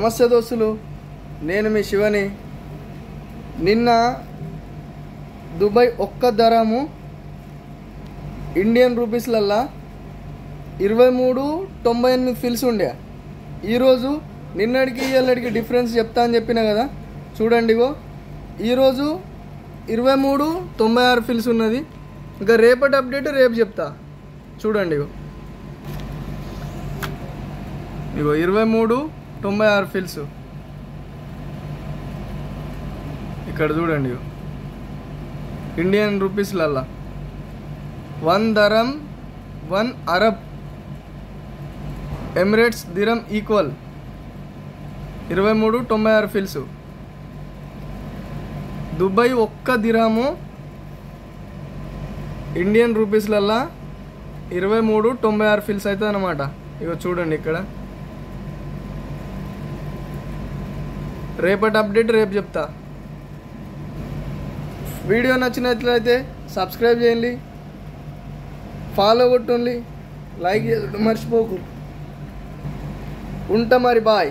నమస్తే దోస్తులు, నేను మీ శివని. నిన్న దుబాయ్ ఒక్క ధరము ఇండియన్ రూపీస్లల్లా 23.98 ఫిల్స్ ఉండే. ఈరోజు నిన్నటికి ఇవాళకి డిఫరెన్స్ చెప్తా అని చెప్పిన కదా, చూడండి. ఇగో ఈరోజు 23.96 ఫిల్స్ ఉన్నది. ఇంకా రేపటి అప్డేట్ రేపు చెప్తా, చూడండి. ఇగో 23.96 ఫిల్స్ ఇక్కడ చూడండి. ఇండియన్ రూపీస్లల్లా 1 dirham 1 Arab Emirates dirham equal 23.96 fils. Dubai ఒక్క దిరాము ఇండియన్ రూపీస్లల్లా 23.96 ఫిల్స్ అవుతుంది అన్నమాట. ఇగో చూడండి ఇక్కడ. రేపటి అప్డేట్ రేపు చెప్తా. వీడియో నచ్చినట్లయితే సబ్స్క్రైబ్ చేయండి, ఫాలో కొట్టండి, లైక్ చేయడం మర్చిపోకు. ఉంటా మరి, బాయ్.